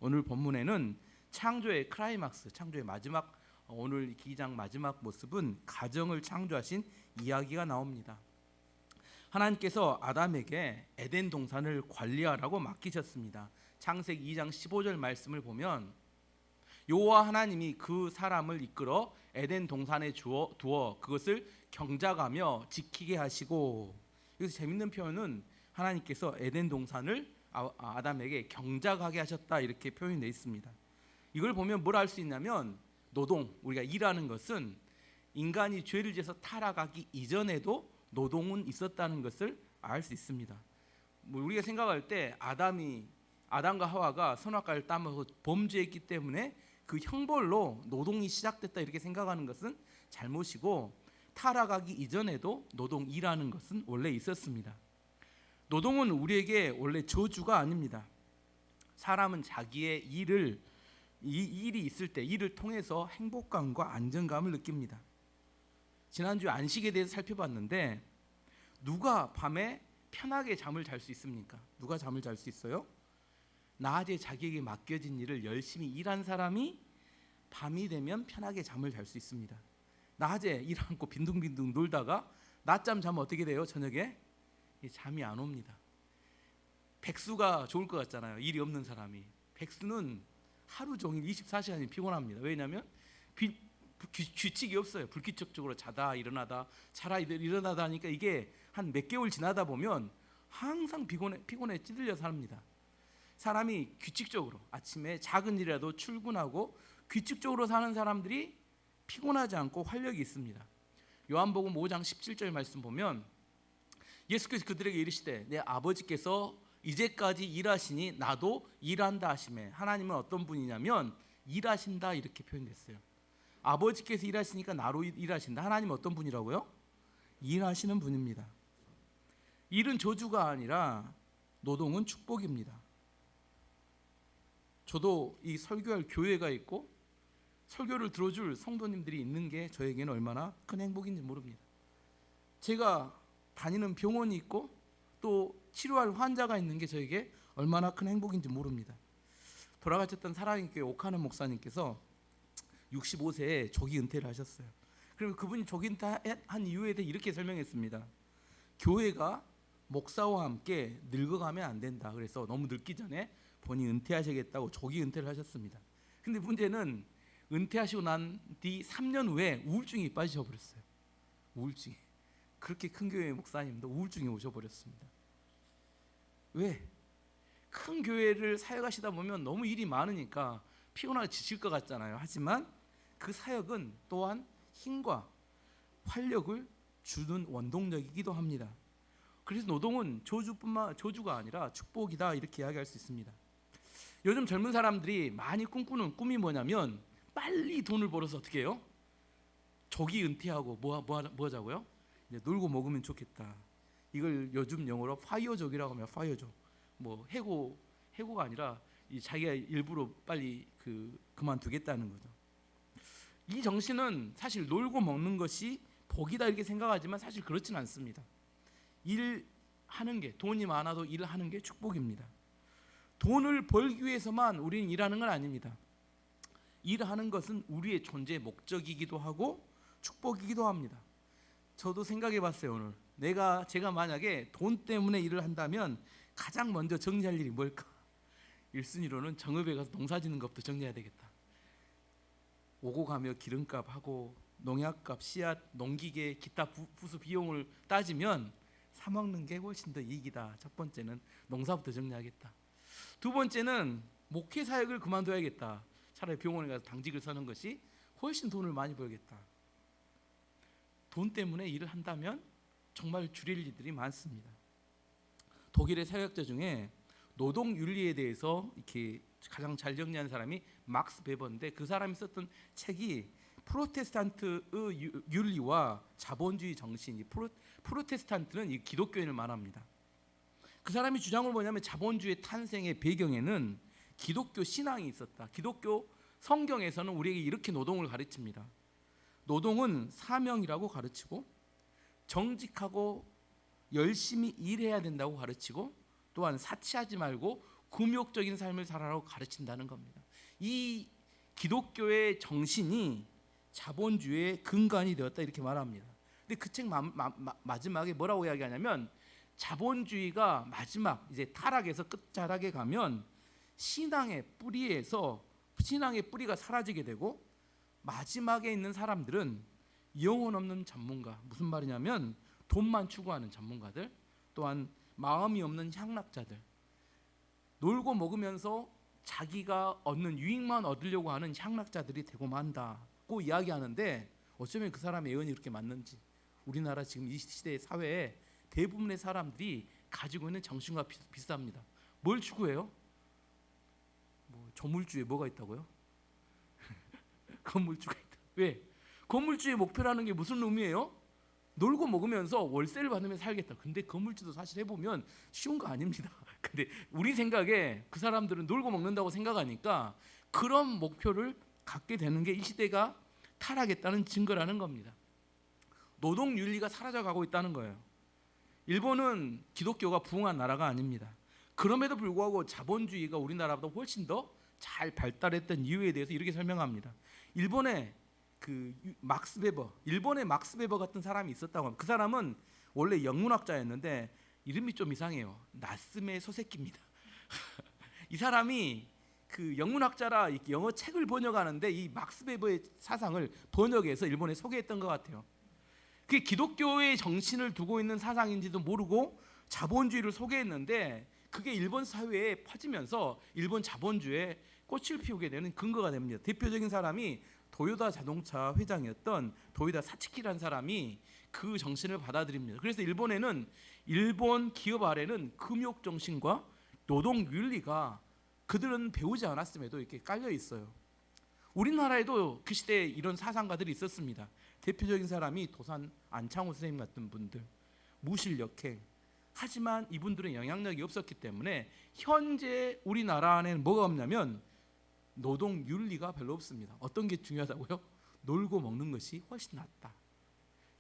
오늘 본문에는 창조의 클라이막스, 창조의 마지막, 오늘 2장 마지막 모습은 가정을 창조하신 이야기가 나옵니다. 하나님께서 아담에게 에덴 동산을 관리하라고 맡기셨습니다. 창세기 2장 15절 말씀을 보면 여호와 하나님이 그 사람을 이끌어 에덴 동산에 두어 그것을 경작하며 지키게 하시고, 여기서 재밌는 표현은 하나님께서 에덴 동산을 아담에게 경작하게 하셨다 이렇게 표현되어 있습니다. 이걸 보면 뭘 알 수 있냐면 노동, 우리가 일하는 것은 인간이 죄를 지어서 타락하기 이전에도 노동은 있었다는 것을 알 수 있습니다. 우리가 생각할 때 아담과 하와가 선악과를 따먹어서 범죄했기 때문에 그 형벌로 노동이 시작됐다 이렇게 생각하는 것은 잘못이고, 타락하기 이전에도 노동, 일하는 것은 원래 있었습니다. 노동은 우리에게 원래 저주가 아닙니다. 사람은 자기의 일이 있을 때 일을 통해서 행복감과 안정감을 느낍니다. 지난주에 안식에 대해서 살펴봤는데 누가 밤에 편하게 잠을 잘 수 있습니까? 누가 잠을 잘 수 있어요? 낮에 자기에게 맡겨진 일을 열심히 일한 사람이 밤이 되면 편하게 잠을 잘 수 있습니다. 낮에 일 않고 빈둥빈둥 놀다가 낮잠 자면 어떻게 돼요? 저녁에 잠이 안 옵니다. 백수가 좋을 것 같잖아요. 일이 없는 사람이. 백수는 하루 종일 24시간이 피곤합니다. 왜냐하면 규칙이 없어요. 불규칙적으로 자다 일어나다 일어나다 하니까 이게 한 몇 개월 지나다 보면 항상 피곤에 찌들려 삽니다. 사람이 규칙적으로 아침에 작은 일이라도 출근하고 규칙적으로 사는 사람들이 피곤하지 않고 활력이 있습니다. 요한복음 5장 17절 말씀 보면 예수께서 그들에게 이르시되 내 아버지께서 이제까지 일하시니 나도 일한다 하시매. 하나님은 어떤 분이냐면 일하신다 이렇게 표현됐어요. 아버지께서 일하시니까 나로 일하신다. 하나님은 어떤 분이라고요? 일하시는 분입니다. 일은 저주가 아니라 노동은 축복입니다. 저도 이 설교할 교회가 있고 설교를 들어줄 성도님들이 있는 게 저에게는 얼마나 큰 행복인지 모릅니다. 제가 다니는 병원이 있고 또 치료할 환자가 있는 게 저에게 얼마나 큰 행복인지 모릅니다. 돌아가셨던 사랑의 교회 옥하는 목사님께서 65세에 조기 은퇴를 하셨어요. 그러면 그분이 조기 은퇴한 이유에 대해 이렇게 설명했습니다. 교회가 목사와 함께 늙어가면 안 된다. 그래서 너무 늙기 전에 본인이 은퇴하시겠다고 조기 은퇴를 하셨습니다. 근데 문제는 은퇴하시고 난 뒤 3년 후에 우울증이 빠지셔버렸어요. 우울증이. 그렇게 큰 교회의 목사님도 우울증이 오셔버렸습니다. 왜? 큰 교회를 사역하시다 보면 너무 일이 많으니까 피곤하게 지칠 것 같잖아요. 하지만 그 사역은 또한 힘과 활력을 주는 원동력이기도 합니다. 그래서 노동은 저주가 아니라 축복이다 이렇게 이야기할 수 있습니다. 요즘 젊은 사람들이 많이 꿈꾸는 꿈이 뭐냐면 빨리 돈을 벌어서 어떻게 해요? 조기 은퇴하고 뭐 하자고요? 이제 놀고 먹으면 좋겠다. 이걸 요즘 영어로 파이어족이라고 하면 파이어족. 뭐 해고가 아니라 자기가 일부러 빨리 그만두겠다는 거죠. 이 정신은 사실 놀고 먹는 것이 복이다 이렇게 생각하지만 사실 그렇지는 않습니다. 일하는 게, 돈이 많아도 일하는 게 축복입니다. 돈을 벌기 위해서만 우리는 일하는 건 아닙니다. 일하는 것은 우리의 존재의 목적이기도 하고 축복이기도 합니다. 저도 생각해 봤어요. 오늘 제가 만약에 돈 때문에 일을 한다면 가장 먼저 정리할 일이 뭘까? 1순위로는 정읍에 가서 농사 짓는 것부터 정리해야 되겠다. 오고 가며 기름값 하고 농약값, 씨앗, 농기계, 기타 부수 비용을 따지면 사 먹는 게 훨씬 더 이익이다. 첫 번째는 농사부터 정리하겠다. 두 번째는 목회 사역을 그만둬야겠다. 차라리 병원에 가서 당직을 서는 것이 훨씬 돈을 많이 벌겠다. 돈 때문에 일을 한다면 정말 줄일 일들이 많습니다. 독일의 사역자 중에 노동 윤리에 대해서 이렇게 가장 잘 정리한 사람이 막스 베버인데, 그 사람이 썼던 책이 프로테스탄트의 윤리와 자본주의 정신. 프로테스탄트는 이 기독교인을 말합니다. 그 사람이 주장을 뭐냐면 자본주의 탄생의 배경에는 기독교 신앙이 있었다. 기독교 성경에서는 우리에게 이렇게 노동을 가르칩니다. 노동은 사명이라고 가르치고 정직하고 열심히 일해야 된다고 가르치고, 또한 사치하지 말고 금욕적인 삶을 살아라고 가르친다는 겁니다. 이 기독교의 정신이 자본주의의 근간이 되었다 이렇게 말합니다. 근데 그 책 마지막에 뭐라고 이야기하냐면 자본주의가 마지막 이제 타락에서 끝자락에 가면 신앙의 뿌리가 사라지게 되고 마지막에 있는 사람들은 영혼 없는 전문가, 무슨 말이냐면 돈만 추구하는 전문가들, 또한 마음이 없는 향락자들, 놀고 먹으면서 자기가 얻는 유익만 얻으려고 하는 향락자들이 되고 만다고 이야기하는데 어쩌면 그 사람의 예언이 그렇게 맞는지 우리나라 지금 이 시대의 사회에 대부분의 사람들이 가지고 있는 정신과 비슷합니다. 뭘 추구해요? 뭐 조물주에 뭐가 있다고요? 건물주가 있다. 왜? 건물주의 목표라는 게 무슨 의미예요? 놀고 먹으면서 월세를 받으면 살겠다. 근데 건물주도 사실 해보면 쉬운 거 아닙니다. 근데 우리 생각에 그 사람들은 놀고 먹는다고 생각하니까 그런 목표를 갖게 되는 게 이 시대가 타락했다는 증거라는 겁니다. 노동윤리가 사라져가고 있다는 거예요. 일본은 기독교가 부흥한 나라가 아닙니다. 그럼에도 불구하고 자본주의가 우리나라보다 훨씬 더 잘 발달했던 이유에 대해서 이렇게 설명합니다. 일본의 막스 베버 같은 사람이 있었다고 합니다. 그 사람은 원래 영문학자였는데 이름이 좀 이상해요. 나스메 소세키입니다. 이 사람이 그 영문학자라 영어 책을 번역하는데 이 막스 베버의 사상을 번역해서 일본에 소개했던 것 같아요. 그게 기독교의 정신을 두고 있는 사상인지도 모르고 자본주의를 소개했는데 그게 일본 사회에 퍼지면서 일본 자본주의에 꽃을 피우게 되는 근거가 됩니다. 대표적인 사람이 도요타 자동차 회장이었던 도요타 사츠키라는 사람이 그 정신을 받아들입니다. 그래서 일본에는 일본 기업 아래는 금욕 정신과 노동 윤리가 그들은 배우지 않았음에도 이렇게 깔려 있어요. 우리나라에도 그 시대에 이런 사상가들이 있었습니다. 대표적인 사람이 도산 안창호 선생님 같은 분들, 무실력행. 하지만 이분들은 영향력이 없었기 때문에 현재 우리나라 안에는 뭐가 없냐면 노동 윤리가 별로 없습니다. 어떤 게 중요하다고요? 놀고 먹는 것이 훨씬 낫다.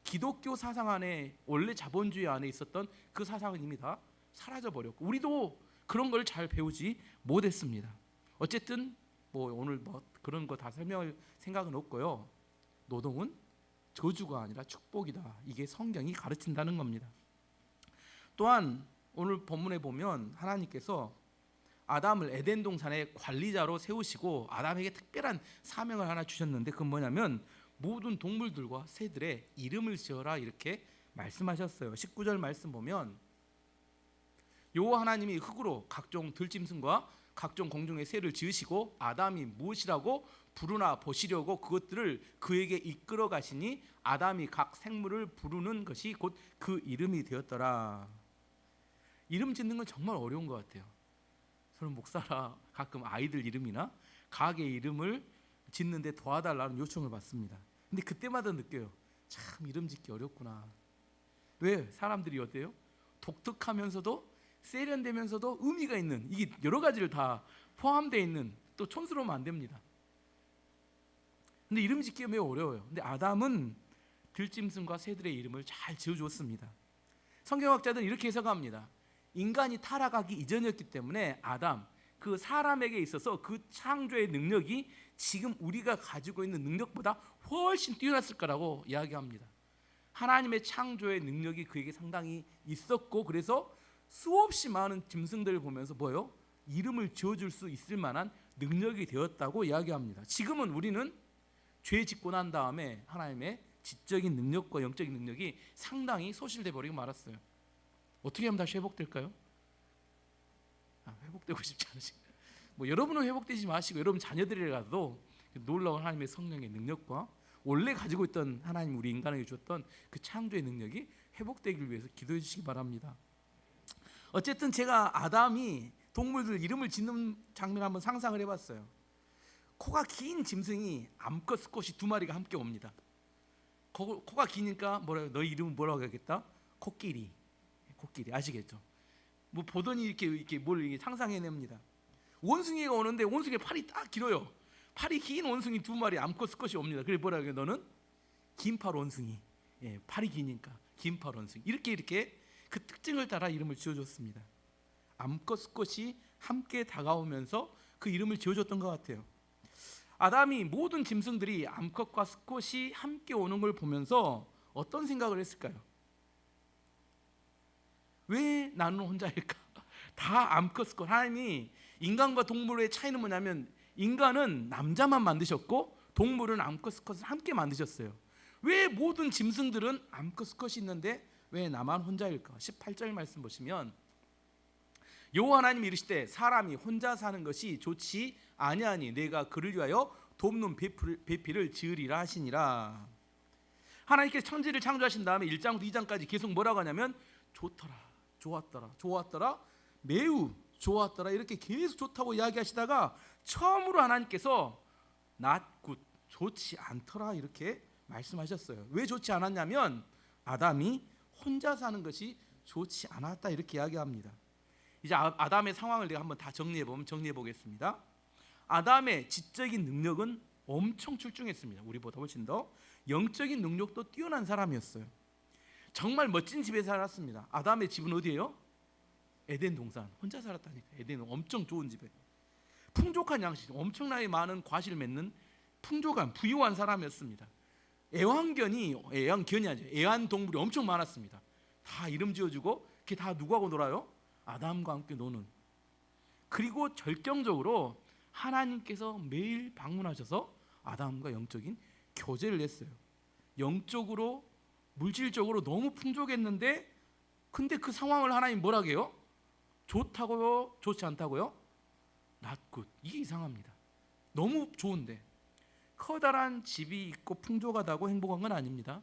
기독교 사상 안에 원래 자본주의 안에 있었던 그 사상은 이미 다 사라져 버렸고 우리도 그런 걸 잘 배우지 못했습니다. 어쨌든 오늘 그런 거 다 설명할 생각은 없고요. 노동은 저주가 아니라 축복이다. 이게 성경이 가르친다는 겁니다. 또한 오늘 본문에 보면 하나님께서 아담을 에덴 동산의 관리자로 세우시고 아담에게 특별한 사명을 하나 주셨는데 그건 뭐냐면 모든 동물들과 새들의 이름을 지어라 이렇게 말씀하셨어요. 19절 말씀 보면 여호와 하나님이 흙으로 각종 들짐승과 각종 공중의 새를 지으시고 아담이 무엇이라고 부르나 보시려고 그것들을 그에게 이끌어 가시니 아담이 각 생물을 부르는 것이 곧 그 이름이 되었더라. 이름 짓는 건 정말 어려운 것 같아요. 저는 목사라 가끔 아이들 이름이나 가게 이름을 짓는데 도와달라는 요청을 받습니다. 근데 그때마다 느껴요. 참 이름 짓기 어렵구나. 왜? 사람들이 어때요? 독특하면서도 세련되면서도 의미가 있는 이게 여러 가지를 다 포함되어 있는 또 촌스러우면 안 됩니다. 근데 이름 짓기가 매우 어려워요. 근데 아담은 들짐승과 새들의 이름을 잘 지어주었습니다. 성경학자들은 이렇게 해석합니다. 인간이 타락하기 이전이었기 때문에 아담, 그 사람에게 있어서 그 창조의 능력이 지금 우리가 가지고 있는 능력보다 훨씬 뛰어났을 거라고 이야기합니다. 하나님의 창조의 능력이 그에게 상당히 있었고 그래서 수없이 많은 짐승들을 보면서 뭐요? 이름을 지어줄 수 있을 만한 능력이 되었다고 이야기합니다. 지금은 우리는 죄 짓고 난 다음에 하나님의 지적인 능력과 영적인 능력이 상당히 소실돼 버리고 말았어요. 어떻게 하면 다시 회복될까요? 회복되고 싶지 않으신가요? 여러분은 회복되지 마시고 여러분 자녀들이라도 놀라운 하나님의 성령의 능력과 원래 가지고 있던 하나님 우리 인간에게 주었던 그 창조의 능력이 회복되기를 위해서 기도해 주시기 바랍니다. 어쨌든 제가 아담이 동물들 이름을 짓는 장면 한번 상상을 해봤어요. 코가 긴 짐승이 암컷 수컷이 두 마리가 함께 옵니다. 코가 기니까 너희 이름은 뭐라고 하겠다? 코끼리 아시겠죠? 보더니 이렇게 뭘 상상해냅니다. 원숭이가 오는데 원숭이 팔이 딱 길어요. 팔이 긴 원숭이 두 마리 암컷 수컷이 옵니다. 그래 뭐라 그래? 너는 긴팔 원숭이. 팔이 기니까 긴팔 원숭이. 이렇게 그 특징을 따라 이름을 지어줬습니다. 암컷 수컷이 함께 다가오면서 그 이름을 지어줬던 것 같아요. 아담이 모든 짐승들이 암컷과 수컷이 함께 오는 걸 보면서 어떤 생각을 했을까요? 왜 나는 혼자일까? 다 암컷 수컷. 하나님이 인간과 동물의 차이는 뭐냐면 인간은 남자만 만드셨고 동물은 암컷 수컷을 함께 만드셨어요. 왜 모든 짐승들은 암컷 수컷이 있는데 왜 나만 혼자일까? 18절 말씀 보시면 여호와 하나님이 이르시되 사람이 혼자 사는 것이 좋지 아니하니 내가 그를 위하여 돕는 배필을 지으리라 하시니라. 하나님께서 천지를 창조하신 다음에 1장부터 2장까지 계속 뭐라고 하냐면 좋더라, 좋았더라, 좋았더라, 매우 좋았더라 이렇게 계속 좋다고 이야기하시다가 처음으로 하나님께서 not good, 좋지 않더라 이렇게 말씀하셨어요. 왜 좋지 않았냐면 아담이 혼자 사는 것이 좋지 않았다 이렇게 이야기합니다. 이제 아담의 상황을 내가 한번 다 정리해 보겠습니다. 아담의 지적인 능력은 엄청 출중했습니다. 우리보다 훨씬 더 영적인 능력도 뛰어난 사람이었어요. 정말 멋진 집에 살았습니다. 아담의 집은 어디예요? 에덴 동산. 혼자 살았다니까. 에덴은 엄청 좋은 집에 풍족한 양식, 엄청나게 많은 과실을 맺는 풍족한 부유한 사람이었습니다. 애완동물이 엄청 많았습니다. 다 이름 지어주고 그게 다 누구하고 놀아요? 아담과 함께 노는. 그리고 절경적으로 하나님께서 매일 방문하셔서 아담과 영적인 교제를 했어요. 영적으로 물질적으로 너무 풍족했는데 근데 그 상황을 하나님 뭐라고 해요? 좋다고요? 좋지 않다고요? not good. 이게 이상합니다. 너무 좋은데 커다란 집이 있고 풍족하다고 행복한 건 아닙니다.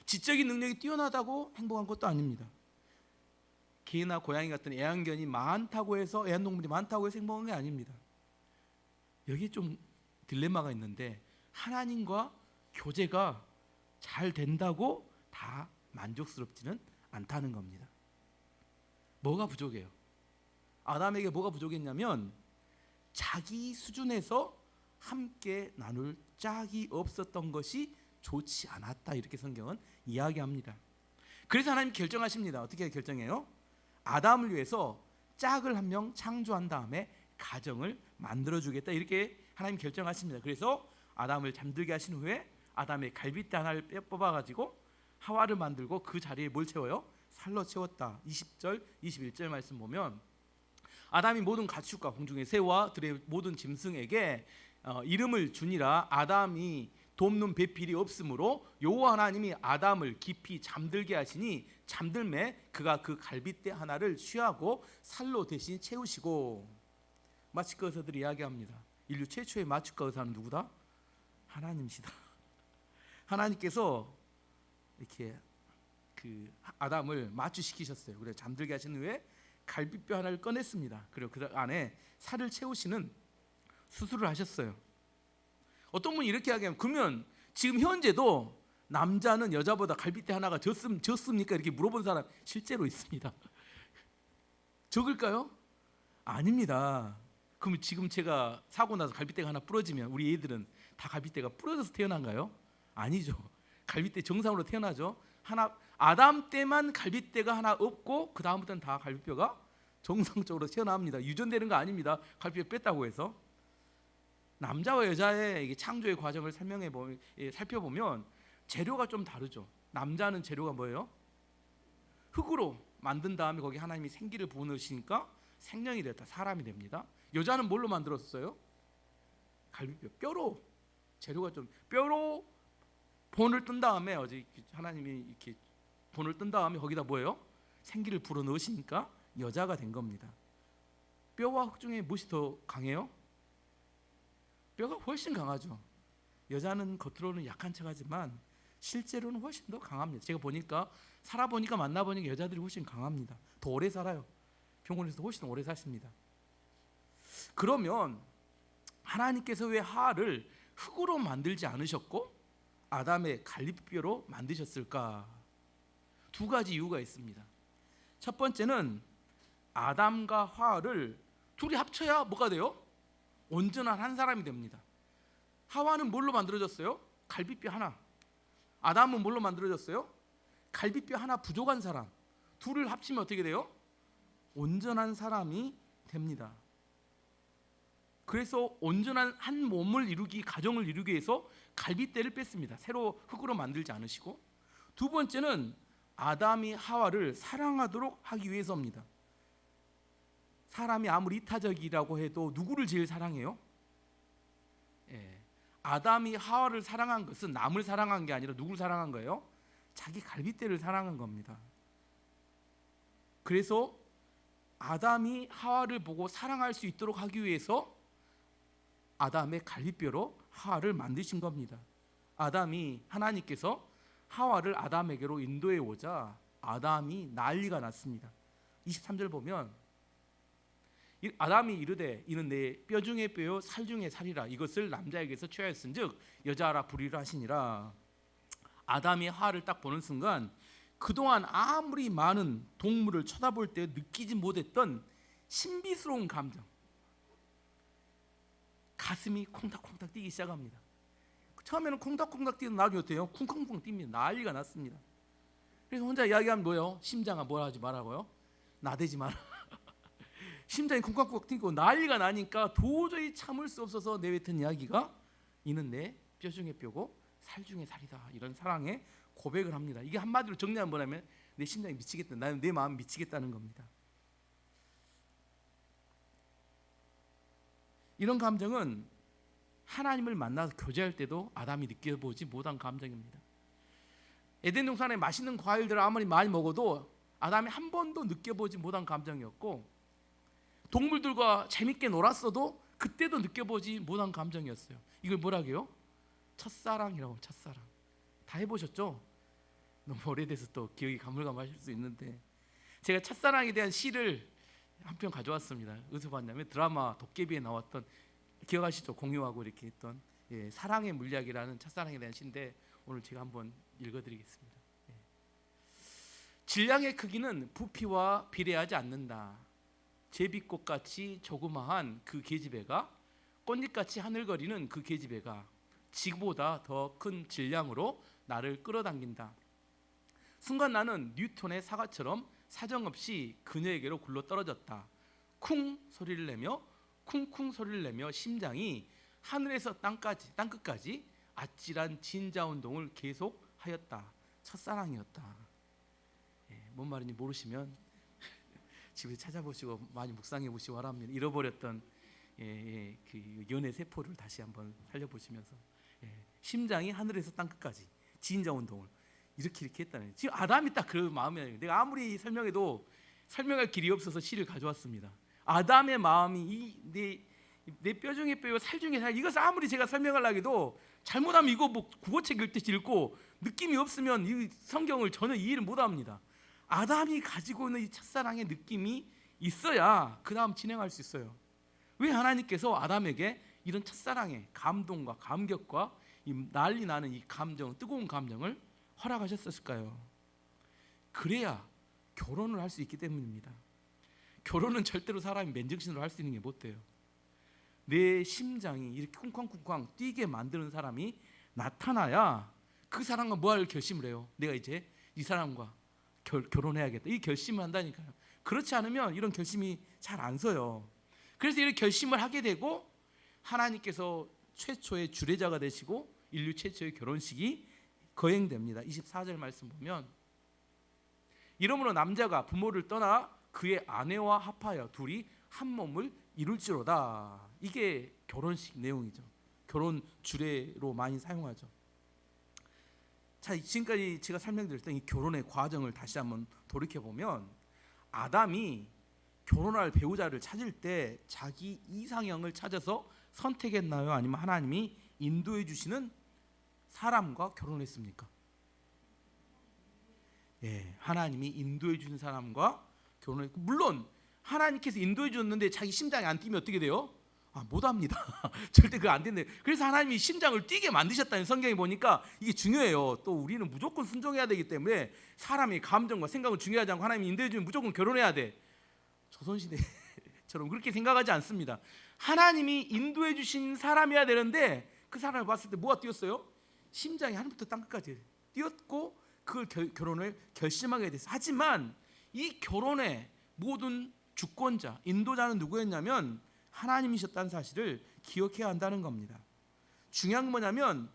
지적인 능력이 뛰어나다고 행복한 것도 아닙니다. 개나 고양이 같은 애완견이 많다고 해서 애완동물이 많다고 해서 행복한 게 아닙니다. 여기에 좀 딜레마가 있는데 하나님과 교제가 잘 된다고 다 만족스럽지는 않다는 겁니다. 뭐가 부족해요? 아담에게 뭐가 부족했냐면 자기 수준에서 함께 나눌 짝이 없었던 것이 좋지 않았다 이렇게 성경은 이야기합니다. 그래서 하나님 결정하십니다. 어떻게 결정해요? 아담을 위해서 짝을 한 명 창조한 다음에 가정을 만들어주겠다 이렇게 하나님 결정하십니다. 그래서 아담을 잠들게 하신 후에 아담의 갈빗대 하나를 뽑아가지고 하와를 만들고 그 자리에 뭘 채워요? 살로 채웠다. 20절 21절 말씀 보면 아담이 모든 가축과 공중의 새와 들의 모든 짐승에게 이름을 주니라. 아담이 돕는 배필이 없으므로 여호와 하나님이 아담을 깊이 잠들게 하시니 잠들매 그가 그 갈빗대 하나를 취하고 살로 대신 채우시고. 마취과 의사들이 이야기합니다. 인류 최초의 마취과 의사는 누구다? 하나님이시다. 하나님께서 이렇게 그 아담을 마취시키셨어요. 그래서 잠들게 하신 후에 갈빗뼈 하나를 꺼냈습니다. 그리고 그 안에 살을 채우시는 수술을 하셨어요. 어떤 분이 이렇게 이야기하면 그러면 지금 현재도 남자는 여자보다 갈빗대 하나가 적습니까? 이렇게 물어본 사람 실제로 있습니다. 적을까요? 아닙니다. 그럼 지금 제가 사고 나서 갈빗대가 하나 부러지면 우리 애들은 다 갈빗대가 부러져서 태어난가요? 아니죠. 갈빗대 정상으로 태어나죠. 아담 때만 갈빗대가 하나 없고 그 다음부터는 다 갈빗뼈가 정상적으로 태어납니다. 유전되는 거 아닙니다. 갈빗뼈 뺐다고 해서. 남자와 여자의 창조의 과정을 살펴보면 재료가 좀 다르죠. 남자는 재료가 뭐예요? 흙으로 만든 다음에 거기 하나님이 생기를 부어넣으시니까 생명이 됐다. 사람이 됩니다. 여자는 뭘로 만들었어요? 갈비뼈, 뼈로. 재료가 좀 뼈로 본을 뜬 다음에 하나님이 이렇게 본을 뜬 다음에 거기다 뭐예요? 생기를 불어넣으시니까 여자가 된 겁니다. 뼈와 흙 중에 무엇이 더 강해요? 뼈가 훨씬 강하죠. 여자는 겉으로는 약한 척하지만 실제로는 훨씬 더 강합니다. 제가 살아보니까 만나보니까 여자들이 훨씬 강합니다. 더 오래 살아요. 병원에서 훨씬 오래 사십니다. 그러면 하나님께서 왜 하와를 흙으로 만들지 않으셨고 아담의 갈빗뼈로 만드셨을까? 두 가지 이유가 있습니다. 첫 번째는 아담과 하와를 둘이 합쳐야 뭐가 돼요? 온전한 한 사람이 됩니다. 하와는 뭘로 만들어졌어요? 갈빗뼈 하나. 아담은 뭘로 만들어졌어요? 갈빗뼈 하나 부족한 사람. 둘을 합치면 어떻게 돼요? 온전한 사람이 됩니다. 그래서 온전한 한 몸을 이루기, 가정을 이루기 위해서 갈빗대를 뺐습니다. 새로 흙으로 만들지 않으시고. 두 번째는 아담이 하와를 사랑하도록 하기 위해서입니다. 사람이 아무리 이타적이라고 해도 누구를 제일 사랑해요? 아담이 하와를 사랑한 것은 남을 사랑한 게 아니라 누구를 사랑한 거예요? 자기 갈빗대를 사랑한 겁니다. 그래서 아담이 하와를 보고 사랑할 수 있도록 하기 위해서 아담의 갈빗뼈로 하와를 만드신 겁니다. 아담이, 하나님께서 하와를 아담에게로 인도해 오자 아담이 난리가 났습니다. 23절 보면 아담이 이르되 이는 내 뼈 중에 뼈요 살 중에 살이라 이것을 남자에게서 취하였은즉 여자라 부리라 하시니라. 아담이 하와를 딱 보는 순간 그동안 아무리 많은 동물을 쳐다볼 때 느끼지 못했던 신비스러운 감정, 가슴이 콩닥콩닥 뛰기 시작합니다. 처음에는 콩닥콩닥 뛰는 나중에 어때요? 쿵쿵쿵 뜁니다. 난리가 났습니다. 그래서 혼자 이야기하면 뭐예요? 심장아 뭐라 하지 말라고요? 나대지 마라. 심장이 쿵쿵쿵 뛰고 난리가 나니까 도저히 참을 수 없어서 내뱉은 이야기가 이는 내 뼈 중에 뼈고 살 중에 살이다. 이런 사랑의 고백을 합니다. 이게 한마디로 정리하면 뭐냐면 내 심장이 미치겠다. 나는 내 마음이 미치겠다는 겁니다. 이런 감정은 하나님을 만나서 교제할 때도 아담이 느껴보지 못한 감정입니다. 에덴 동산에 맛있는 과일들을 아무리 많이 먹어도 아담이 한 번도 느껴보지 못한 감정이었고, 동물들과 재밌게 놀았어도 그때도 느껴보지 못한 감정이었어요. 이걸 뭐라고 해요? 첫사랑이라고. 첫사랑. 다 해보셨죠? 너무 오래돼서 또 기억이 가물가물하실 수 있는데, 제가 첫사랑에 대한 시를 한 편 가져왔습니다. 어디서 봤냐면 드라마 도깨비에 나왔던, 기억하시죠? 공유하고 이렇게 했던 사랑의 물리학이라는 첫사랑에 대한 시인데 오늘 제가 한번 읽어드리겠습니다. 질량의 크기는 부피와 비례하지 않는다. 제비꽃같이 조그마한 그 계집애가, 꽃잎같이 하늘거리는 그 계집애가 지구보다 더 큰 질량으로 나를 끌어당긴다. 순간 나는 뉴턴의 사과처럼 사정없이 그녀에게로 굴러 떨어졌다. 쿵 소리를 내며 쿵쿵 소리를 내며 심장이 하늘에서 땅끝까지 아찔한 진자 운동을 계속하였다. 첫사랑이었다. 뭔 말인지 모르시면 집에 찾아보시고 많이 묵상해 보시기 바랍니다. 잃어버렸던 그 연애 세포를 다시 한번 살려보시면서 심장이 하늘에서 땅끝까지 진자 운동을 이렇게 했다는. 지금 아담이 딱 그 마음이에요. 내가 아무리 설명해도 설명할 길이 없어서 시를 가져왔습니다. 아담의 마음이 내 뼈 중에 뼈요 살 중에 살, 이것을 아무리 제가 설명하려고 해도 잘못하면 이거 뭐 국어책 읽듯이 읽고 느낌이 없으면 이 성경을 전혀 이해를 못합니다. 아담이 가지고 있는 이 첫사랑의 느낌이 있어야 그 다음 진행할 수 있어요. 왜 하나님께서 아담에게 이런 첫사랑의 감동과 감격과 이 난리 나는 이 감정, 뜨거운 감정을 허락하셨을까요? 그래야 결혼을 할 수 있기 때문입니다. 결혼은 절대로 사람이 맨정신으로 할 수 있는 게 못 돼요. 내 심장이 이렇게 쿵쾅쿵쾅 뛰게 만드는 사람이 나타나야 그 사람과 뭐 할 결심을 해요. 내가 이제 이 사람과 결혼해야겠다. 이 결심을 한다니까요. 그렇지 않으면 이런 결심이 잘 안 서요. 그래서 이런 결심을 하게 되고 하나님께서 최초의 주례자가 되시고 인류 최초의 결혼식이 거행됩니다. 24절 말씀 보면 이러므로 남자가 부모를 떠나 그의 아내와 합하여 둘이 한 몸을 이룰지로다. 이게 결혼식 내용이죠. 결혼 주례로 많이 사용하죠. 자, 지금까지 제가 설명드렸던 이 결혼의 과정을 다시 한번 돌이켜보면 아담이 결혼할 배우자를 찾을 때 자기 이상형을 찾아서 선택했나요? 아니면 하나님이 인도해 주시는 사람과 결혼했습니까? 하나님이 인도해 주신 사람과 결혼했고, 물론 하나님께서 인도해 줬는데 자기 심장이 안 뛰면 어떻게 돼요? 못합니다. 절대 그거 안 된대요. 그래서 하나님이 심장을 뛰게 만드셨다는 성경에 보니까 이게 중요해요. 또 우리는 무조건 순종해야 되기 때문에 사람의 감정과 생각은 중요하지 않고 하나님이 인도해 주면 무조건 결혼해야 돼. 조선시대처럼 그렇게 생각하지 않습니다. 하나님이 인도해 주신 사람이어야 되는데 그 사람을 봤을 때 뭐가 뛰었어요? 심장이 하늘부터 땅끝까지 뛰었고 그걸 결혼을 결심하게 됐어요. 하지만 이 결혼의 모든 주권자, 인도자는 누구였냐면 하나님이셨다는 사실을 기억해야 한다는 겁니다. 중요한 건 뭐냐면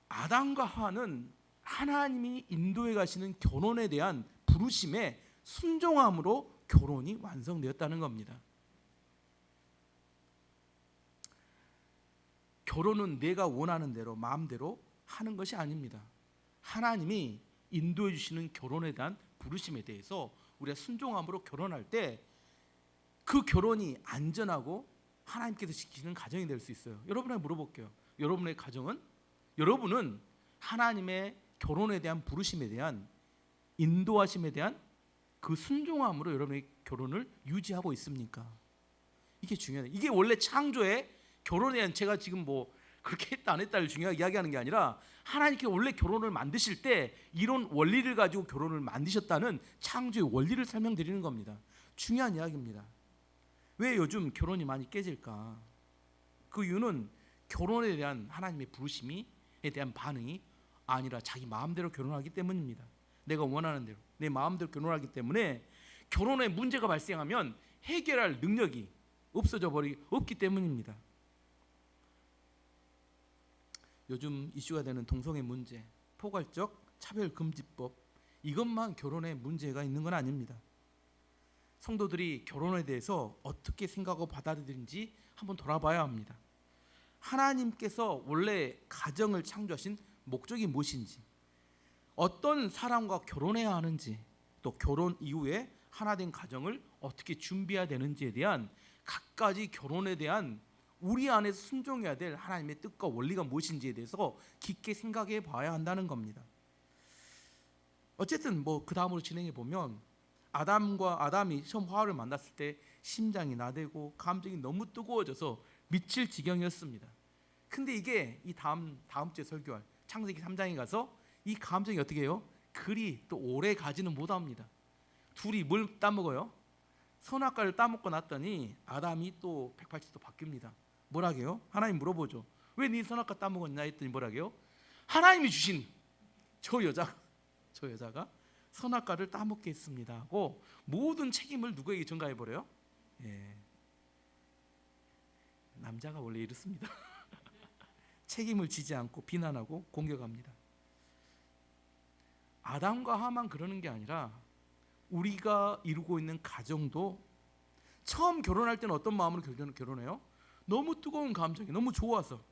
아담과 하와는 하나님이 인도해 가시는 결혼에 대한 부르심에 순종함으로 결혼이 완성되었다는 겁니다. 결혼은 내가 원하는 대로 마음대로 하는 것이 아닙니다. 하나님이 인도해 주시는 결혼에 대한 부르심에 대해서 우리가 순종함으로 결혼할 때 그 결혼이 안전하고 하나님께서 지키는 가정이 될 수 있어요. 여러분에게 물어볼게요. 여러분의 가정은, 여러분은 하나님의 결혼에 대한 부르심에 대한 인도하심에 대한 그 순종함으로 여러분의 결혼을 유지하고 있습니까? 이게 중요해요. 이게 원래 창조의 결혼에 대한, 제가 지금 뭐 그렇게 했다 안 했다를 중요하게 이야기하는 게 아니라 하나님께 원래 결혼을 만드실 때 이런 원리를 가지고 결혼을 만드셨다는 창조의 원리를 설명드리는 겁니다. 중요한 이야기입니다. 왜 요즘 결혼이 많이 깨질까? 그 이유는 결혼에 대한 하나님의 부르심에 대한 반응이 아니라 자기 마음대로 결혼하기 때문입니다. 내가 원하는 대로 내 마음대로 결혼하기 때문에 결혼에 문제가 발생하면 해결할 능력이 없기 때문입니다. 요즘 이슈가 되는 동성애 문제, 포괄적 차별금지법, 이것만 결혼에 문제가 있는 건 아닙니다. 성도들이 결혼에 대해서 어떻게 생각하고 받아들이는지 한번 돌아봐야 합니다. 하나님께서 원래 가정을 창조하신 목적이 무엇인지, 어떤 사람과 결혼해야 하는지, 또 결혼 이후에 하나된 가정을 어떻게 준비해야 되는지에 대한 갖가지 결혼에 대한 우리 안에서 순종해야 될 하나님의 뜻과 원리가 무엇인지에 대해서 깊게 생각해 봐야 한다는 겁니다. 어쨌든 뭐 그 다음으로 진행해 보면 아담이 처음 하와를 만났을 때 심장이 나대고 감정이 너무 뜨거워져서 미칠 지경이었습니다. 근데 이게 이 다음 주에 설교할 창세기 3장에 가서 이 감정이 어떻게 해요? 그리 또 오래 가지는 못합니다. 둘이 뭘 따먹어요? 선악과를 따먹고 났더니 아담이 또 180도 바뀝니다. 뭐라게요? 하나님 물어보죠. 왜 네 선악과 따먹었냐 했더니 뭐라게요? 하나님이 주신 저 여자가 선악과를 따먹게 했습니다 하고 모든 책임을 누구에게 전가해버려요? 예. 남자가 원래 이렇습니다. 책임을 지지 않고 비난하고 공격합니다. 아담과 하와만 그러는 게 아니라 우리가 이루고 있는 가정도 처음 결혼할 때는 어떤 마음으로 결혼해요? 너무 뜨거운 감정이 너무 좋아서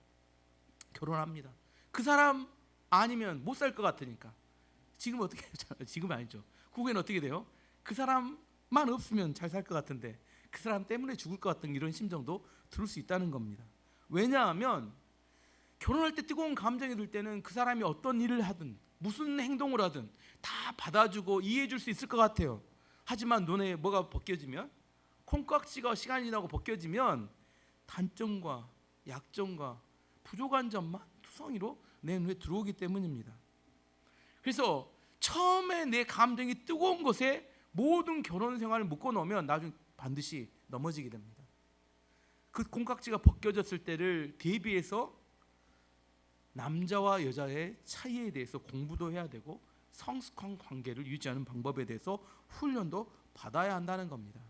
결혼합니다. 그 사람 아니면 못 살 것 같으니까. 지금 어떻게 해요? 지금 아니죠. 후에는 어떻게 돼요? 그 사람만 없으면 잘 살 것 같은데 그 사람 때문에 죽을 것 같은 이런 심정도 들을 수 있다는 겁니다. 왜냐하면 결혼할 때 뜨거운 감정이 들 때는 그 사람이 어떤 일을 하든 무슨 행동을 하든 다 받아주고 이해해 줄 수 있을 것 같아요. 하지만 눈에 뭐가 벗겨지면, 콩깍지가 시간이 지나고 벗겨지면 단점과 약점과 부족한 점만 투성이로 내 눈에 들어오기 때문입니다. 그래서 처음에 내 감정이 뜨거운 것에 모든 결혼 생활을 묶어놓으면 나중에 반드시 넘어지게 됩니다. 그 콩깍지가 벗겨졌을 때를 대비해서 남자와 여자의 차이에 대해서 공부도 해야 되고 성숙한 관계를 유지하는 방법에 대해서 훈련도 받아야 한다는 겁니다.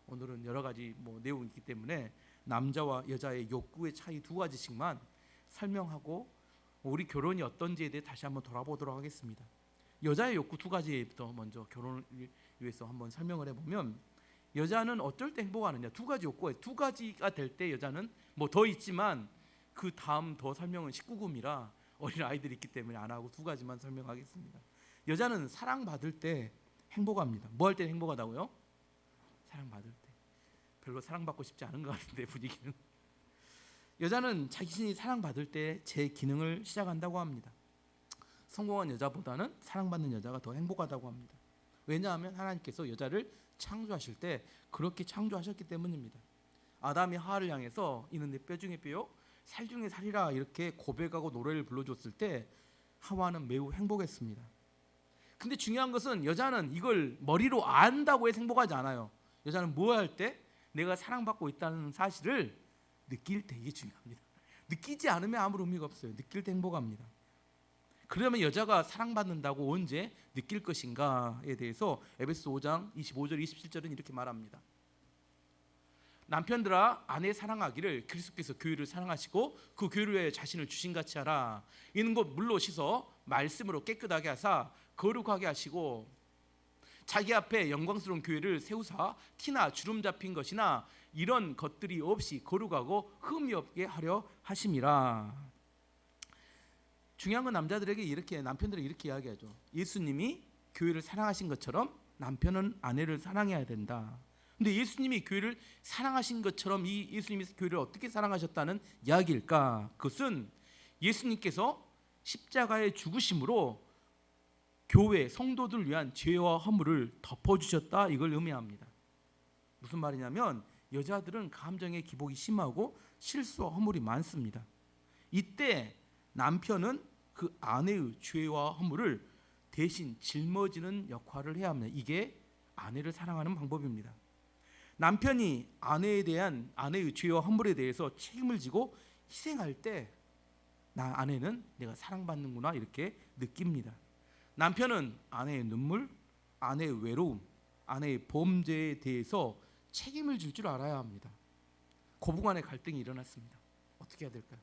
오늘은 여러 가지 내용이 있기 때문에 남자와 여자의 욕구의 차이 두 가지씩만 설명하고 우리 결혼이 어떤지에 대해 다시 한번 돌아보도록 하겠습니다. 여자의 욕구 두 가지부터 먼저 결혼을 위해서 한번 설명을 해보면, 여자는 어쩔 때 행복하느냐, 두 가지 욕구가 두 가지가 될 때 여자는 더 있지만 그 다음 더 설명은 19금이라 어린 아이들이 있기 때문에 안 하고 두 가지만 설명하겠습니다. 여자는 사랑받을 때 행복합니다. 뭐 할 때 행복하다고요? 사랑받을 때. 별로 사랑받고 싶지 않은 것 같은데 분위기는. 여자는 자신이 사랑받을 때 제 기능을 시작한다고 합니다. 성공한 여자보다는 사랑받는 여자가 더 행복하다고 합니다. 왜냐하면 하나님께서 여자를 창조하실 때 그렇게 창조하셨기 때문입니다. 아담이 하와를 향해서 이는 내 뼈 중에 뼈요 살 중에 살이라 이렇게 고백하고 노래를 불러줬을 때 하와는 매우 행복했습니다. 근데 중요한 것은 여자는 이걸 머리로 안다고 해서 행복하지 않아요. 여자는 뭐 할 때 내가 사랑받고 있다는 사실을 느낄 때 이게 중요합니다. 느끼지 않으면 아무 의미가 없어요. 느낄 때 행복합니다. 그러면 여자가 사랑받는다고 언제 느낄 것인가에 대해서 에베소 5장 25절 27절은 이렇게 말합니다. 남편들아 아내 사랑하기를 그리스도께서 교회를 사랑하시고 그 교회를 위해 자신을 주신같이 하라. 이는 곧 물로 씻어 말씀으로 깨끗하게 하사 거룩하게 하시고 자기 앞에 영광스러운 교회를 세우사 티나 주름 잡힌 것이나 이런 것들이 없이 거룩하고 흠이 없게 하려 하심이라. 중요한 건 남자들에게 이렇게, 남편들에게 이렇게 이야기하죠. 예수님이 교회를 사랑하신 것처럼 남편은 아내를 사랑해야 된다. 근데 예수님이 교회를 사랑하신 것처럼 이 예수님이 교회를 어떻게 사랑하셨다는 이야기일까? 그것은 예수님께서 십자가의 죽으심으로 교회 성도들 위한 죄와 허물을 덮어주셨다, 이걸 의미합니다. 무슨 말이냐면 여자들은 감정의 기복이 심하고 실수와 허물이 많습니다. 이때 남편은 그 아내의 죄와 허물을 대신 짊어지는 역할을 해야 합니다. 이게 아내를 사랑하는 방법입니다. 남편이 아내에 대한 아내의 죄와 허물에 대해서 책임을 지고 희생할 때 아내는 내가 사랑받는구나 이렇게 느낍니다. 남편은 아내의 눈물, 아내의 외로움, 아내의 범죄에 대해서 책임을 질 줄 알아야 합니다. 고부간의 갈등이 일어났습니다. 어떻게 해야 될까요?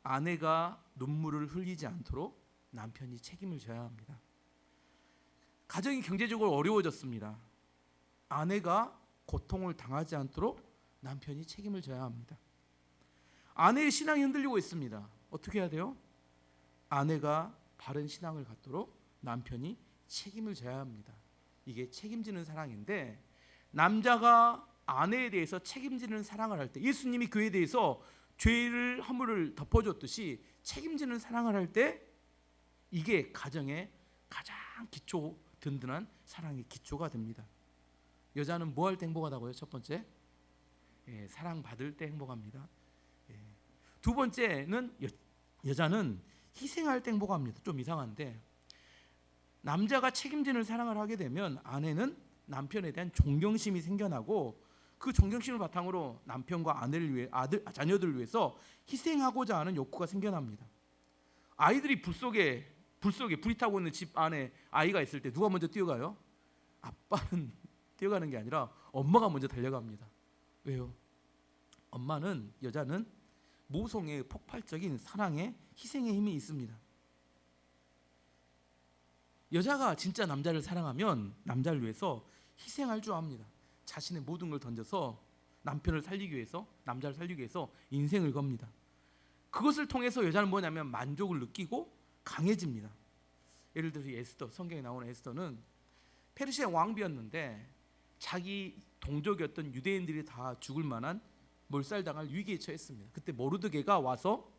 아내가 눈물을 흘리지 않도록 남편이 책임을 져야 합니다. 가정이 경제적으로 어려워졌습니다. 아내가 고통을 당하지 않도록 남편이 책임을 져야 합니다. 아내의 신앙이 흔들리고 있습니다. 어떻게 해야 돼요? 아내가 바른 신앙을 갖도록 남편이 책임을 져야 합니다. 이게 책임지는 사랑인데, 남자가 아내에 대해서 책임지는 사랑을 할 때, 예수님이 교회에 대해서 죄를 허물을 덮어줬듯이 책임지는 사랑을 할 때 이게 가정의 가장 기초 든든한 사랑의 기초가 됩니다. 여자는 뭐 할 때 행복하다고요? 첫 번째, 사랑받을 때 행복합니다. 두 번째는 여자는 희생할 때 행복합니다. 좀 이상한데, 남자가 책임지는 사랑을 하게 되면 아내는 남편에 대한 존경심이 생겨나고 그 존경심을 바탕으로 남편과 아내를 위해 자녀들을 위해서 희생하고자 하는 욕구가 생겨납니다. 아이들이 불속에 불이 타고 있는 집 안에 아이가 있을 때 누가 먼저 뛰어가요? 아빠는 뛰어가는 게 아니라 엄마가 먼저 달려갑니다. 왜요? 여자는 모성의 폭발적인 사랑의 희생의 힘이 있습니다. 여자가 진짜 남자를 사랑하면 남자를 위해서 희생할 줄 압니다. 자신의 모든 걸 던져서 남편을 살리기 위해서, 남자를 살리기 위해서 인생을 겁니다. 그것을 통해서 여자는 뭐냐면 만족을 느끼고 강해집니다. 예를 들어서 에스더, 성경에 나오는 에스더는 페르시아 왕비였는데 자기 동족이었던 유대인들이 다 죽을 만한 몰살당할 위기에 처했습니다. 그때 모르드게가 와서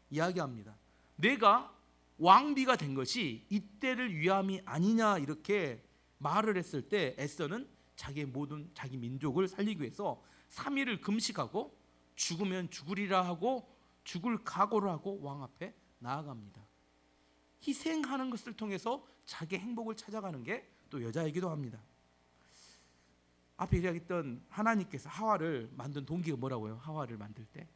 이야기합니다. 내가 왕비가 된 것이 이때를 위함이 아니냐 이렇게 말을 했을 때 에스더는 자기의 모든 자기 민족을 살리기 위해서 3일을 금식하고 죽으면 죽으리라 하고 죽을 각오를 하고 왕 앞에 나아갑니다. 희생하는 것을 통해서 자기의 행복을 찾아가는 게 또 여자이기도 합니다. 앞에 이야기했던 하나님께서 하와를 만든 동기가 뭐라고요? 하와를 만들 때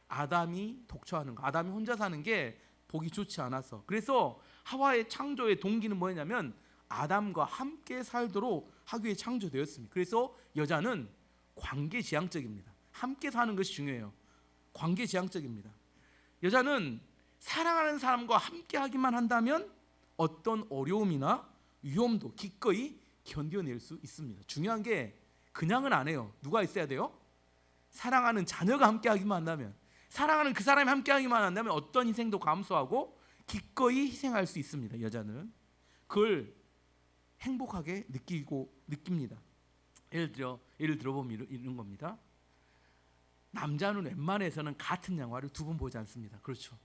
아담이 독처하는 거, 아담이 혼자 사는 게 보기 좋지 않아서, 그래서 하와의 창조의 동기는 뭐냐면 아담과 함께 살도록 하기 위해 창조되었습니다. 그래서 여자는 관계지향적입니다. 함께 사는 것이 중요해요. 관계지향적입니다. 여자는 사랑하는 사람과 함께 하기만 한다면 어떤 어려움이나 위험도 기꺼이 견뎌낼 수 있습니다. 중요한 게 그냥은 안 해요. 누가 있어야 돼요? 사랑하는 자녀가 함께 하기만 한다면, 사랑하는 그 사람이 함께 하기만 한다면 어떤 희생도 감수하고 기꺼이 희생할 수 있습니다. 여자는 그걸 행복하게 느낍니다. 예를 들어보면 이런 겁니다. 남자는 웬만해서는 같은 영화를 두 번 보지 않습니다. 그렇죠.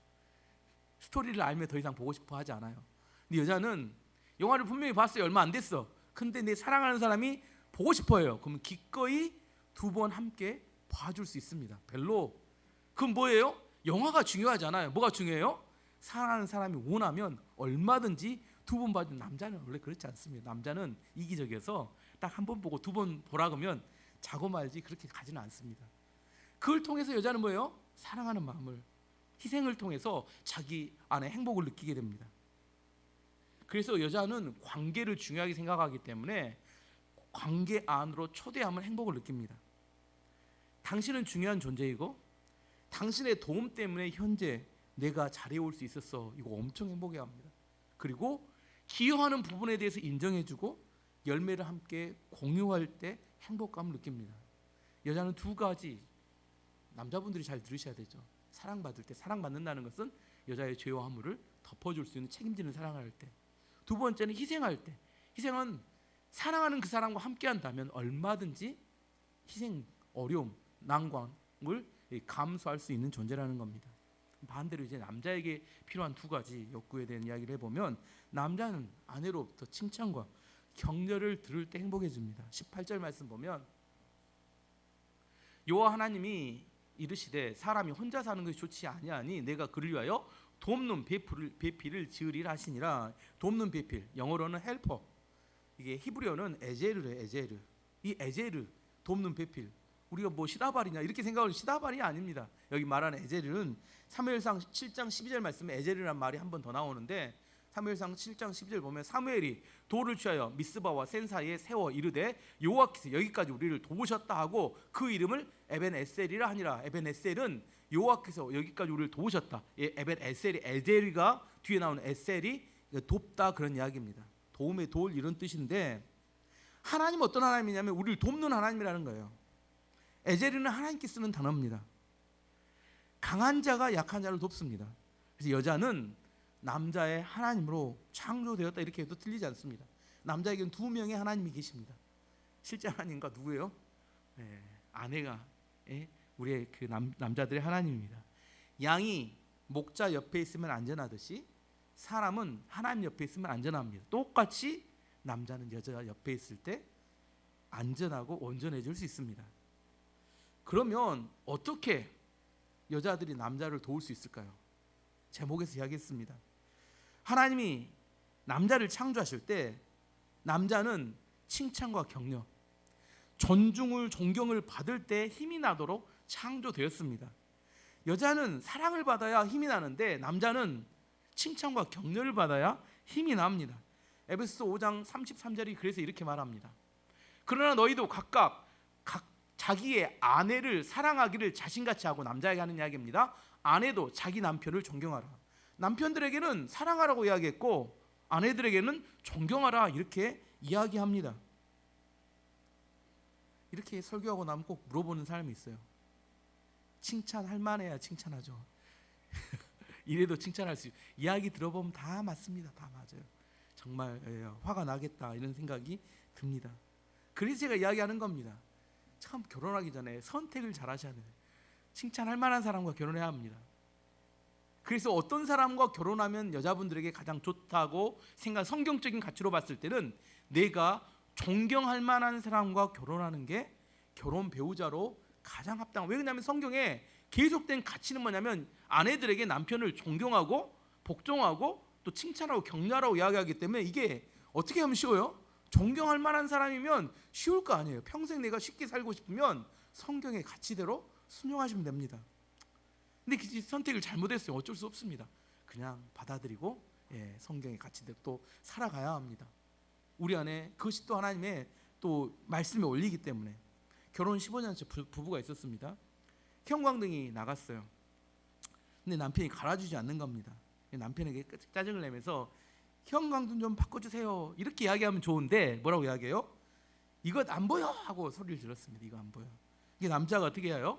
스토리를 알면 더 이상 보고 싶어 하지 않아요. 근데 여자는 영화를 분명히 봤어요. 얼마 안 됐어. 근데 내 사랑하는 사람이 보고 싶어요. 그러면 기꺼이 두 번 함께 봐줄 수 있습니다. 그럼 뭐예요? 영화가 중요하지 않아요. 뭐가 중요해요? 사랑하는 사람이 원하면 얼마든지 두 번 봐주는. 남자는 원래 그렇지 않습니다. 남자는 이기적이어서 딱 한 번 보고 두 번 보라 그러면 자고 말지 그렇게 가지는 않습니다. 그걸 통해서 여자는 뭐예요? 사랑하는 마음을 희생을 통해서 자기 안에 행복을 느끼게 됩니다. 그래서 여자는 관계를 중요하게 생각하기 때문에 관계 안으로 초대하면 행복을 느낍니다. 당신은 중요한 존재이고 당신의 도움 때문에 현재 내가 자리에 올 수 있었어. 이거 엄청 행복해합니다. 그리고 기여하는 부분에 대해서 인정해주고 열매를 함께 공유할 때 행복감을 느낍니다. 여자는 두 가지, 남자분들이 잘 들으셔야 되죠. 사랑받을 때, 사랑받는다는 것은 여자의 죄와 허물을 덮어줄 수 있는 책임지는 사랑을 할 때. 두 번째는 희생할 때. 희생은 사랑하는 그 사람과 함께 한다면 얼마든지 희생, 어려움, 난관을 감수할 수 있는 존재라는 겁니다. 반대로 이제 남자에게 필요한 두 가지 욕구에 대한 이야기를 해보면, 남자는 아내로부터 칭찬과 격려를 들을 때 행복해집니다. 18절 말씀 보면 여호와 하나님이 이르시되 사람이 혼자 사는 것이 좋지 아니하니 내가 그를 위하여 돕는 배필을 지으리라 하시니라. 돕는 배필, 영어로는 헬퍼, 이게 히브리어는 에제르래. 에제르. 이 에제르, 돕는 배필, 우리가 뭐 시다발이냐 이렇게 생각하는, 시다발이 아닙니다. 여기 말하는 에제르는 사무엘상 7장 12절 말씀에 에제르란 말이 한 번 더 나오는데, 사무엘상 7장 12절 보면 사무엘이 돌을 취하여 미스바와 센 사이에 세워 이르되 여호와께서 여기까지 우리를 도우셨다 하고 그 이름을 에벤에셀이라 하니라. 에벤에셀은 여호와께서 여기까지 우리를 도우셨다. 에벤에셀이, 에제르가 뒤에 나오는 에셀이 돕다 그런 이야기입니다. 도움의 돌 이런 뜻인데, 하나님 어떤 하나님이냐면 우리를 돕는 하나님이라는 거예요. 에제르는 하나님께 쓰는 단어입니다. 강한 자가 약한 자를 돕습니다. 그래서 여자는 남자의 하나님으로 창조되었다 이렇게 해도 틀리지 않습니다. 남자에게는 두 명의 하나님이 계십니다. 실제 하나님과 누구예요? 아내가 우리의 그 남자들의 하나님입니다. 양이 목자 옆에 있으면 안전하듯이 사람은 하나님 옆에 있으면 안전합니다. 똑같이 남자는 여자 옆에 있을 때 안전하고 온전해질 수 있습니다. 그러면 어떻게 여자들이 남자를 도울 수 있을까요? 제목에서 이야기했습니다. 하나님이 남자를 창조하실 때 남자는 칭찬과 격려, 존경을 받을 때 힘이 나도록 창조되었습니다. 여자는 사랑을 받아야 힘이 나는데 남자는 칭찬과 격려를 받아야 힘이 납니다. 에베소서 5장 33절이 그래서 이렇게 말합니다. 그러나 너희도 각각 자기의 아내를 사랑하기를 자신같이 하고, 남자에게 하는 이야기입니다. 아내도 자기 남편을 존경하라. 남편들에게는 사랑하라고 이야기했고 아내들에게는 존경하라 이렇게 이야기합니다. 이렇게 설교하고 나면 꼭 물어보는 사람이 있어요. 칭찬할 만해야 칭찬하죠. 이래도 칭찬할 수, 이야기 들어보면 다 맞습니다. 다 맞아요. 정말 화가 나겠다 이런 생각이 듭니다. 그래서 제가 이야기하는 겁니다. 참 결혼하기 전에 선택을 잘 하셔야 돼요. 칭찬할 만한 사람과 결혼해야 합니다. 그래서 어떤 사람과 결혼하면 여자분들에게 가장 좋다고 생각, 성경적인 가치로 봤을 때는 내가 존경할 만한 사람과 결혼하는 게 결혼 배우자로 가장 합당한. 왜냐하면 성경에 계속된 가치는 뭐냐면 아내들에게 남편을 존경하고 복종하고 또 칭찬하고 격려하라고 이야기하기 때문에 이게 어떻게 하면 쉬워요? 존경할 만한 사람이면 쉬울 거 아니에요. 평생 내가 쉽게 살고 싶으면 성경의 가치대로 순종하시면 됩니다. 근데 그 선택을 잘못했어요. 어쩔 수 없습니다. 그냥 받아들이고 성경의 가치대로 또 살아가야 합니다. 우리 안에 그것이 또 하나님의 또 말씀에 올리기 때문에. 결혼 15년째 부부가 있었습니다. 형광등이 나갔어요. 근데 남편이 갈아주지 않는 겁니다. 남편에게 짜증을 내면서 형광등 좀 바꿔주세요 이렇게 이야기하면 좋은데 뭐라고 이야기해요? 이것 안 보여 하고 소리를 질렀습니다. 이거 안 보여. 이게 남자가 어떻게 해요?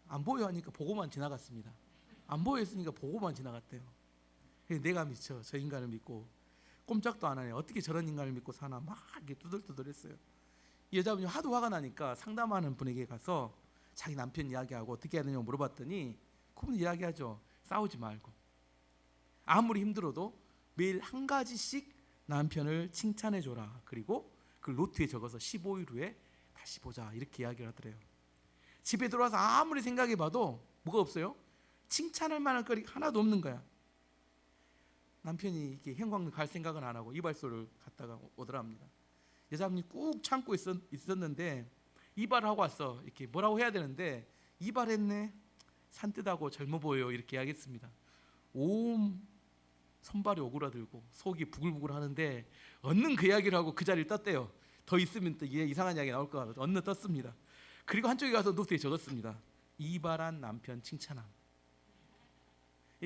안 보여 하니까 보고만 지나갔습니다. 안 보여 했으니까 보고만 지나갔대요. 그래서 내가 미쳐 저 인간을 믿고 꼼짝도 안 하네. 어떻게 저런 인간을 믿고 사나 막 이렇게 두들두들했어요. 이 여자분이 하도 화가 나니까 상담하는 분에게 가서 자기 남편 이야기하고 어떻게 해야 되냐고 물어봤더니 그분 이야기하죠. 싸우지 말고 아무리 힘들어도 매일 한 가지씩 남편을 칭찬해 줘라. 그리고 그 노트에 적어서 15일 후에 다시 보자 이렇게 이야기를 하더래요. 집에 들어와서 아무리 생각해 봐도 뭐가 없어요? 칭찬할 만한 거리 하나도 없는 거야. 남편이 이렇게 형광등 갈 생각은 안 하고 이발소를 갔다가 오더랍니다. 여자분이 꾹 참고 있었는데 이발하고 왔어. 이렇게 뭐라고 해야 되는데 이발했네. 산뜻하고 젊어 보여요 이렇게 이야기했습니다. 온 손발이 오그라들고 속이 부글부글 하는데 얼른 그 이야기를 하고 그 자리를 떴대요. 더 있으면 또 이상한 이야기 나올 것 같아서 얼른 떴습니다. 그리고 한쪽에 가서 노트에 적었습니다. 이발한 남편 칭찬함.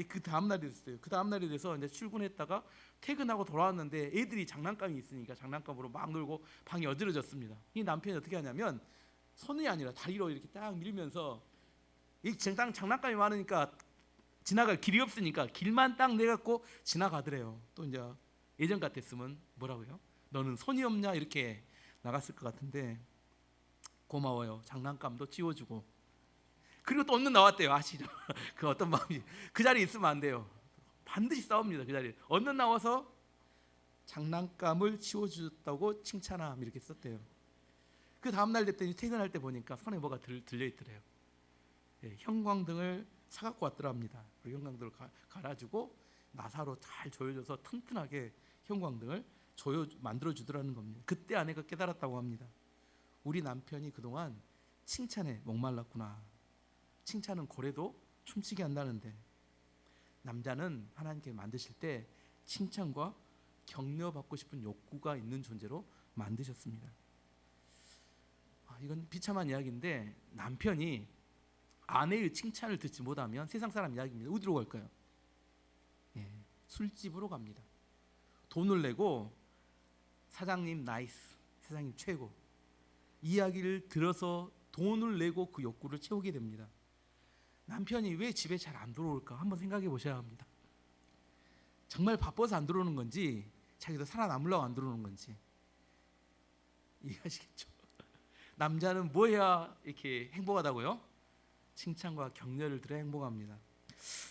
그 다음 날이 됐어요. 그 다음 날이 돼서 이제 출근했다가 퇴근하고 돌아왔는데 애들이 장난감이 있으니까 장난감으로 막 놀고 방이 어지러졌습니다. 이 남편이 어떻게 하냐면 손이 아니라 다리로 이렇게 딱 밀면서 이 장난감이 많으니까 지나갈 길이 없으니까 길만 딱 내갖고 지나가더래요. 또 이제 예전 같았으면 뭐라고요? 너는 손이 없냐 이렇게 나갔을 것 같은데 고마워요. 장난감도 치워주고. 그리고 또 얼른 나왔대요. 아시죠? 그 어떤 마음이. 그 자리에 있으면 안 돼요. 반드시 싸웁니다. 그 자리에 얼른 나와서 장난감을 치워주셨다고 칭찬함 이렇게 썼대요. 그 다음날 됐더니 퇴근할 때 보니까 손에 뭐가 들려있더래요. 형광등을 사갖고 왔더랍니다. 그리고 형광등을 갈아주고 나사로 잘 조여줘서 튼튼하게 형광등을 만들어주더라는 겁니다. 그때 아내가 깨달았다고 합니다. 우리 남편이 그동안 칭찬에 목말랐구나. 칭찬은 고래도 춤추게 한다는데 남자는 하나님께 만드실 때 칭찬과 격려받고 싶은 욕구가 있는 존재로 만드셨습니다. 이건 비참한 이야기인데 남편이 아내의 칭찬을 듣지 못하면 세상 사람 이야기입니다. 어디로 갈까요? 술집으로 갑니다. 돈을 내고 사장님 나이스, 사장님 최고 이야기를 들어서 돈을 내고 그 욕구를 채우게 됩니다. 남편이 왜 집에 잘 안 들어올까 한번 생각해 보셔야 합니다. 정말 바빠서 안 들어오는 건지 자기도 살아남으려고 안 들어오는 건지 이해하시겠죠? 남자는 뭐 해야 이렇게 행복하다고요? 칭찬과 격려를 들어야 행복합니다.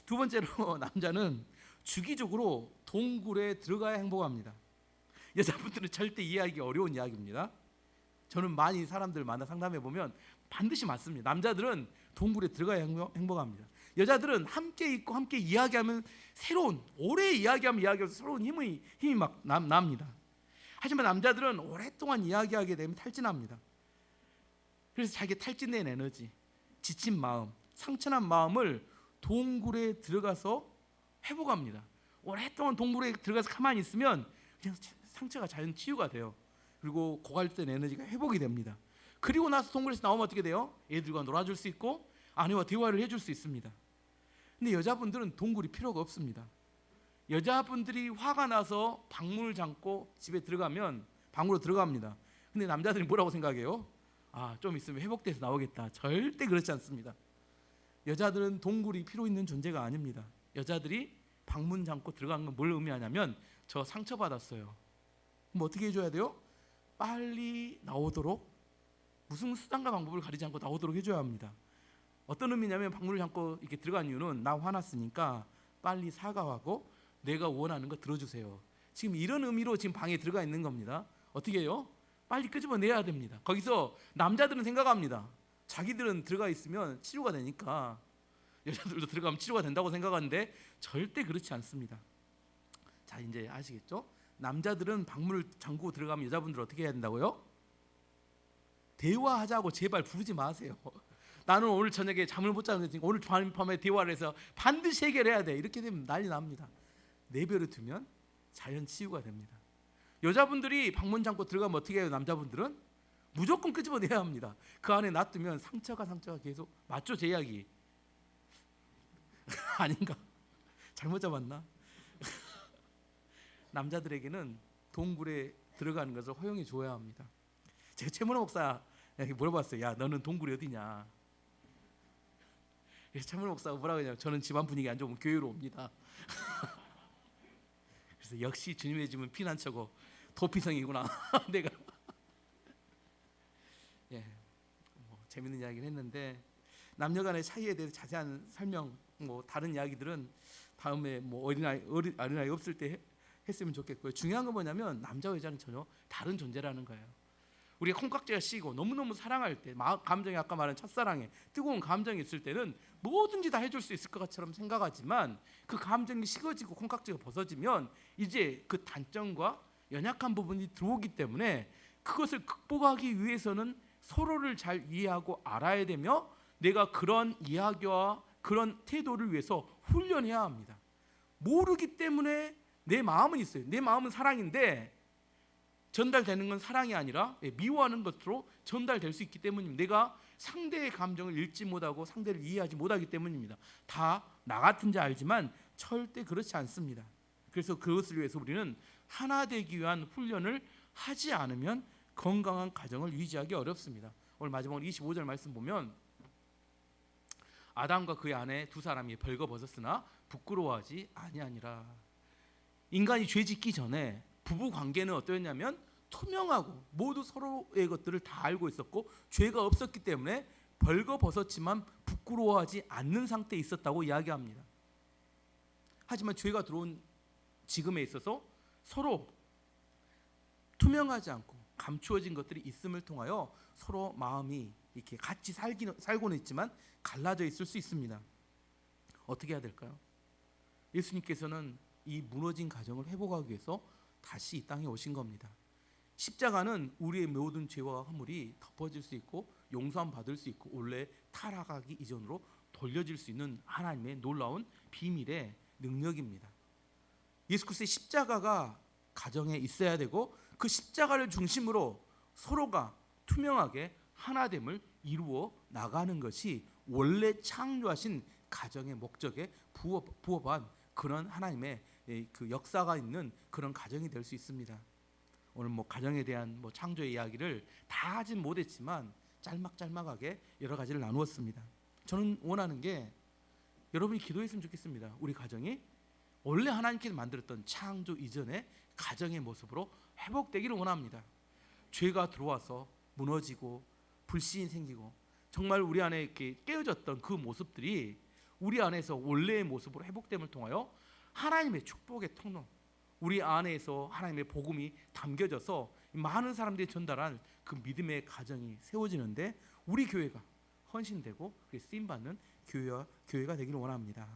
두 번째로 남자는 주기적으로 동굴에 들어가야 행복합니다. 여자분들은 절대 이해하기 어려운 이야기입니다. 저는 많이 사람들 만나 상담해 보면 반드시 맞습니다. 남자들은 동굴에 들어가야 행복합니다. 여자들은 함께 있고 함께 이야기하면 새로운 오래 이야기하면 새로운 힘이 막 납니다. 하지만 남자들은 오랫동안 이야기하게 되면 탈진합니다. 그래서 자기 탈진된 에너지, 지친 마음, 상처난 마음을 동굴에 들어가서 회복합니다. 오랫동안 동굴에 들어가서 가만히 있으면 그냥 상처가 자연 치유가 돼요. 그리고 고갈된 에너지가 회복이 됩니다. 그리고 나서 동굴에서 나오면 어떻게 돼요? 애들과 놀아줄 수 있고 아내와 대화를 해줄 수 있습니다. 근데 여자분들은 동굴이 필요가 없습니다. 여자분들이 화가 나서 방문을 잠고 집에 들어가면 방으로 들어갑니다. 근데 남자들이 뭐라고 생각해요? 좀 있으면 회복돼서 나오겠다. 절대 그렇지 않습니다. 여자들은 동굴이 필요 있는 존재가 아닙니다. 여자들이 방문 잠고 들어가는 건 뭘 의미하냐면 저 상처받았어요. 그럼 어떻게 해줘야 돼요? 빨리 나오도록 무슨 수단과 방법을 가리지 않고 나오도록 해줘야 합니다. 어떤 의미냐면 방문을 잠고 이렇게 들어간 이유는 나 화났으니까 빨리 사과하고 내가 원하는 거 들어주세요. 지금 이런 의미로 지금 방에 들어가 있는 겁니다. 어떻게 해요? 빨리 끄집어내야 됩니다. 거기서 남자들은 생각합니다. 자기들은 들어가 있으면 치료가 되니까 여자들도 들어가면 치료가 된다고 생각하는데 절대 그렇지 않습니다. 자, 이제 아시겠죠? 남자들은 방문을 잠그고 들어가면 여자분들 어떻게 해야 된다고요? 대화하자고 제발 부르지 마세요. 나는 오늘 저녁에 잠을 못 자는데 오늘 밤에 대화를 해서 반드시 해결해야 돼. 이렇게 되면 난리 납니다. 내버려 두면 자연 치유가 됩니다. 여자분들이 방문 잠고 들어가면 어떻게 해요? 남자분들은 무조건 끄집어내야 합니다. 그 안에 놔두면 상처가 계속 맞죠? 제 이야기 아닌가? 잘못 잡았나? 남자들에게는 동굴에 들어가는 것을 허용해 줘야 합니다. 제가 최문호 목사에게 물어봤어요. 야, 너는 동굴이 어디냐? 그래서 최문호 목사가 뭐라고 하냐면 저는 집안 분위기 안 좋으면 교회로 옵니다. 그래서 역시 주님의 집은 피난처고 도피성이구나. 내가 재밌는 이야기를 했는데 남녀간의 차이에 대해서 자세한 설명 다른 이야기들은 다음에 어린아이 없을 때 했으면 좋겠고요. 중요한 건 뭐냐면 남자와 여자는 전혀 다른 존재라는 거예요. 우리가 콩깍지가 씌고 너무너무 사랑할 때 감정이 아까 말한 첫사랑에 뜨거운 감정이 있을 때는 뭐든지 다 해줄 수 있을 것처럼 생각하지만 그 감정이 식어지고 콩깍지가 벗어지면 이제 그 단점과 연약한 부분이 들어오기 때문에 그것을 극복하기 위해서는 서로를 잘 이해하고 알아야 되며 내가 그런 이야기와 그런 태도를 위해서 훈련해야 합니다. 모르기 때문에 내 마음은 있어요. 내 마음은 사랑인데 전달되는 건 사랑이 아니라 미워하는 것으로 전달될 수 있기 때문입니다. 내가 상대의 감정을 읽지 못하고 상대를 이해하지 못하기 때문입니다. 다 나 같은 자 알지만 절대 그렇지 않습니다. 그래서 그것을 위해서 우리는 하나 되기 위한 훈련을 하지 않으면 건강한 가정을 유지하기 어렵습니다. 오늘 마지막으로 25절 말씀 보면 아담과 그의 아내 두 사람이 벌거벗었으나 부끄러워하지 아니하니라. 인간이 죄 짓기 전에 부부 관계는 어떠했냐면 투명하고 모두 서로의 것들을 다 알고 있었고 죄가 없었기 때문에 벌거벗었지만 부끄러워하지 않는 상태에 있었다고 이야기합니다. 하지만 죄가 들어온 지금에 있어서 서로 투명하지 않고 감추어진 것들이 있음을 통하여 서로 마음이 이렇게 같이 살고는 있지만 갈라져 있을 수 있습니다. 어떻게 해야 될까요? 예수님께서는 이 무너진 가정을 회복하기 위해서 다시 이 땅에 오신 겁니다. 십자가는 우리의 모든 죄와 허물이 덮어질 수 있고 용서함 받을 수 있고 원래 타락하기 이전으로 돌려질 수 있는 하나님의 놀라운 비밀의 능력입니다. 예수 그리스도의 십자가가 가정에 있어야 되고 그 십자가를 중심으로 서로가 투명하게 하나됨을 이루어 나가는 것이 원래 창조하신 가정의 목적에 부합한 그런 하나님의 그 역사가 있는 그런 가정이 될 수 있습니다. 오늘 가정에 대한 창조의 이야기를 다 하진 못했지만 짤막짤막하게 여러 가지를 나누었습니다. 저는 원하는 게 여러분이 기도했으면 좋겠습니다. 우리 가정이 원래 하나님께서 만들었던 창조 이전의 가정의 모습으로 회복되기를 원합니다. 죄가 들어와서 무너지고 불신이 생기고 정말 우리 안에 이렇게 깨어졌던 그 모습들이 우리 안에서 원래의 모습으로 회복됨을 통하여 하나님의 축복의 통로, 우리 안에서 하나님의 복음이 담겨져서 많은 사람들이 전달한 그 믿음의 가정이 세워지는데 우리 교회가 헌신되고 쓰임받는 교회가 되기를 원합니다.